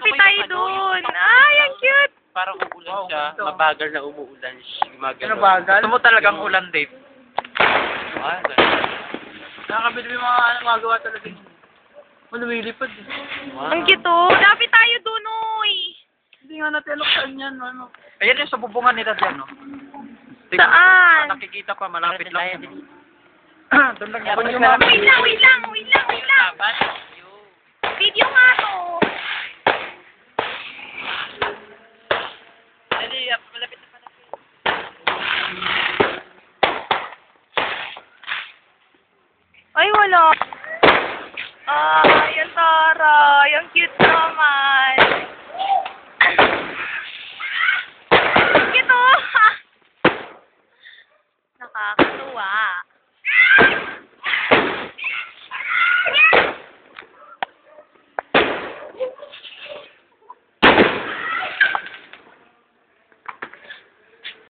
Lapit tayo dun. Ay, ang cute. Parang uulan siya, mabagal na umuulan siya. Ano bagal? Gusto mo talagang ulan, Dave? Ah, Nakakabili yung mga magawa talaga. Lumilipad. Ang cute oh. Lapit tayo dun, oy. Hindi nga natin saan yan. Ano? Ayan yung sa bubungan nila dyan, no? Saan? Nakikita pa, malapit lang. Doon lang yan. Wait lang. Video nga to. Malapit na pala. Ay, wala. Ay, ang taray. Ang cute naman.